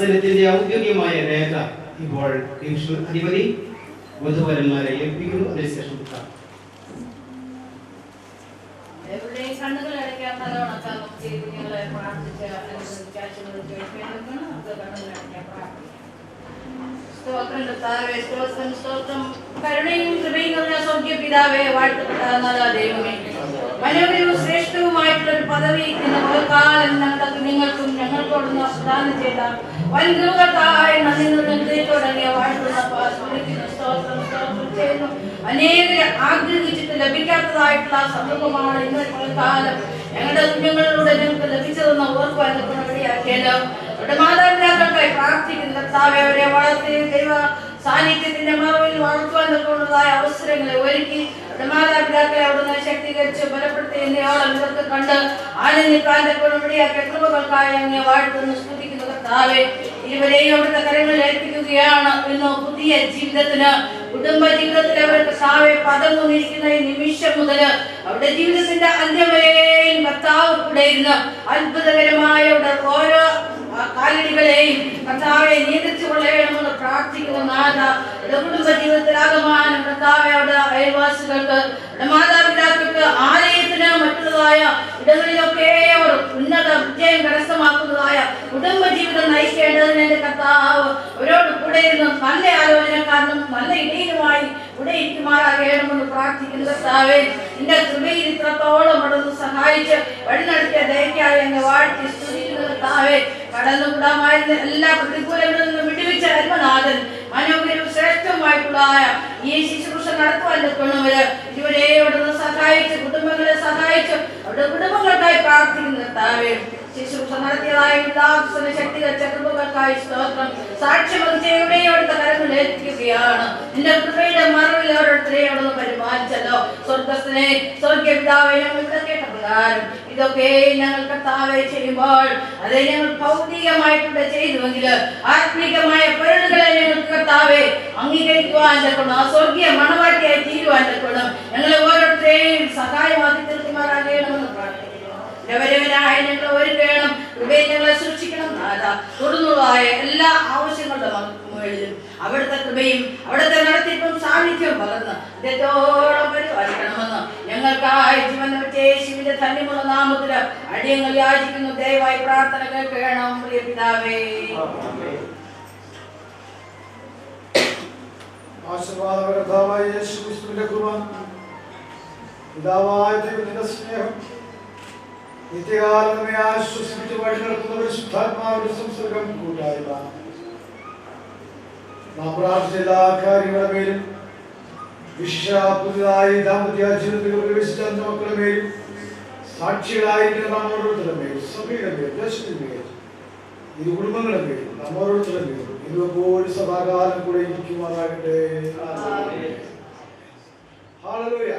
ദർശനത്തിന്റെ ഔദ്യോഗികമായ രേഖ ഇപ്പോൾ അധിപതി വധുവരന്മാരെ ഏൽപ്പിക്കുന്നു. അതിനുശേഷം കണ്ണുകൾ അടയ്ക്കാൻ നല്ലവണ്ണം ചെയ്ത് നിങ്ങളെ പ്രാർത്ഥിച്ച് കരുണയും കൃപയും സൗഖ്യ പിതാവേ വാഴ്ത്തപ്പെട്ട ദൈവമേ, മനോഹരവും ശ്രേഷ്ഠവുമായിട്ടുള്ള ഒരു പദവി കാലം നിങ്ങൾക്കും ഞങ്ങൾക്കോടുന്ന പ്രദാനം ചെയ്ത വൻകൃപകൾക്കായ നന്ദി ഹൃദയത്തോടങ്ങിയ വാഴ്ത്തുന്ന ചെയ്യുന്നു. അനേകരെ ആഗ്രഹിച്ചിട്ട് ലഭിക്കാത്തതായിട്ടുള്ള സന്ദർഭമാണ് ഇന്നൊരു കാലം ഞങ്ങളുടെ കുഞ്ഞുങ്ങളിലൂടെ ഞങ്ങൾക്ക് ലഭിച്ചതെന്ന് ഓർക്കുവാൻ ഇടയാക്കിയല്ലോ. അവരുടെ മാതാപിതാക്കൾക്കായി പ്രാർത്ഥിക്കുന്ന കർത്താവേ, അവരെ വളർത്തി ദൈവ സാന്നിധ്യത്തിന്റെ മറവിൽ വളർത്തുവാൻ കൊണ്ടതായ അവസരങ്ങളെ ഒരുക്കി അവരുടെ മാതാപിതാക്കളെ അവിടുന്ന് ശക്തീകരിച്ച് ബലപ്പെടുത്തി എന്നോളം ഇവർക്ക് കണ്ട് ആനന്ദിക്കാൻ ഇടയാക്കിയ കൃപകൾക്കായി അങ്ങ് വാഴ്ത്തുന്നു സ്തുതിക്കുന്ന കർത്താവേ, ഇരുവരെയും അവിടുത്തെ കരങ്ങളിൽ ഏൽപ്പിക്കുകയാണ്. ഇന്ന് പുതിയ ജീവിതത്തിന് കുടുംബ ജീവിതത്തിൽ അവർക്ക് സാവെ പദർന്നിരിക്കുന്ന ഈ നിമിഷം മുതൽ അവരുടെ ജീവിതത്തിന്റെ അന്ത്യം വരെയും കർത്താവ് കൂടെ ഇരുന്ന് അത്ഭുതകരമായ ഓരോ കാലടികളെയും കർത്താവെ നിയന്ത്രിച്ചു കൊള്ളണമെന്ന് പ്രാർത്ഥിക്കുന്ന നാഥ, കുടുംബ ജീവിതത്തിലാകമാനം കർത്താവെ അവിടെ അയൽവാസികൾക്ക് മാതാപിതാക്കൾക്ക് ആലയത്തിന് മറ്റുള്ളതായ ഇടങ്ങളിലൊക്കെ അവർ ഉന്നത വിജയം കരസ്ഥമാക്കുന്നതായ കുടുംബ ജീവിതം നയിക്കേണ്ടതിന് എന്റെ കർത്താവ് അവരോട് കൂടെ ഇരുന്ന് നല്ല ആലോചനക്കാരനും നല്ല ഇടയിലുമായി കൂടെ ഇരിക്കുമാറാകണമെന്ന് പ്രാർത്ഥിക്കുന്ന കർത്താവെ, നിന്റെ കൃപയിൽ ഇത്രത്തോളം അവിടുന്ന് സഹായിച്ച് വഴി നടത്തിയ ദയക്കായി അങ്ങ് വാഴ്ത്തി സ്തുതിക്കുന്ന കർത്താവെ, കടന്നുകൂടാമായിരുന്ന എല്ലാ പ്രതികൂലങ്ങളിൽ നിന്നും വിടുവിച്ച അൽമനാഥൻ മനോഹരവും ശ്രേഷ്ഠവുമായിട്ടുള്ള ഈ ശുശ്രൂഷ നടത്തുവാൻ നിൽക്കുന്നവര് ഇവരെ അവിടുന്ന് സഹായിച്ച് കുടുംബങ്ങളെ സഹായിച്ച് അവരുടെ കുടുംബങ്ങൾക്കായി പ്രാർത്ഥിക്കുന്ന കർത്താവെ, ശുശ്രൂഷ നടത്തിയതായ ശക്തികരിച്ച കൃപകൾക്കായി സ്തോത്രം. സാക്ഷ്യം അവിടുത്തെ കരങ്ങളിൽ ഏൽപ്പിക്കുകയാണ്. നിന്റെ കൃപയുടെ മറവിൽ ഓരോരുത്തരെയും അവിടുന്ന് പരിപാലിച്ചല്ലോ. സ്വർഗസ്ഥനെ സ്വർഗീയ പിതാവേ, ഞങ്ങൾ കേട്ട പ്രകാരം ഇതൊക്കെ ഞങ്ങൾ കർത്താവെ ചെയ്യുമ്പോൾ അത് ഞങ്ങൾ ഭൗതികമായിട്ടുള്ള ചെയ്തുവെങ്കിൽ ആത്മീകമായ പൊരുളുകളെ ഞങ്ങൾക്ക് കർത്താവെ അംഗീകരിക്കുവാൻ തക്കണം, ആ സ്വർഗീയ മണവാട്ടിയായി തീരുവാൻ തക്കണം. ഞങ്ങളെ ഓരോരുത്തരെയും സഹായമാക്കി തീർക്കുമാറാകണമെന്ന് പ്രാർത്ഥിക്കുന്നു. രവരവനായ ഞങ്ങൾ ഒരുക്കണം, കൃപയെ ഞങ്ങളെ സൂക്ഷിക്കണം. തുടർന്നുള്ളതായ എല്ലാ ആവശ്യങ്ങളുടെ മുകളിലും അവിടുത്തെ കൃപയും അവിടുത്തെ നടത്തിപ്പും സാന്നിധ്യവും പകർന്ന് ഇതോളം പരിപാലിക്കണമെന്ന് ഞങ്ങൾക്കായി ജീവൻ യേശുവിന്റെ ധന്യമുള്ള നാമത്തിൽ അടിയങ്ങൾ യാചിക്കുന്നു. ദയവായി പ്രാർത്ഥന കേൾക്കണം പ്രിയ പിതാവേ. ആശീർവാദകർത്താവായ യേശുക്രിസ്തുവിന്റെ കൃപ, പിതാവായ ദൈവത്തിന്റെ സ്നേഹം, നിത്യകാലം നമ്മെ ആശ്വസിപ്പിച്ച് വഴി നടത്തുന്ന പരിശുദ്ധാത്മാവിന്റെ സംസർഗം കൂട്ടായ്മ നാം പ്രാർത്ഥിച്ച എല്ലാ കാര്യങ്ങളുടെ മേലും പുതിയതായി ദാമ്പത്യ ജീവിതത്തിൽ പ്രവേശിച്ച മക്കളുടെ മേലും സാക്ഷികളായിരിക്കുന്ന നാം ഓരോരുത്തരുടെ മേലും സഭയുടെ മേലും ദേശത്തിന്റെ മേലും ഇരു കുടുംബങ്ങളുടെ മേലും നാം ഓരോരുത്തരുടെ മേലും ഇതുപോലും സദാകാലം കൂടെ ഇരിക്കുമാറാകട്ടെ. ഹല്ലേലൂയ.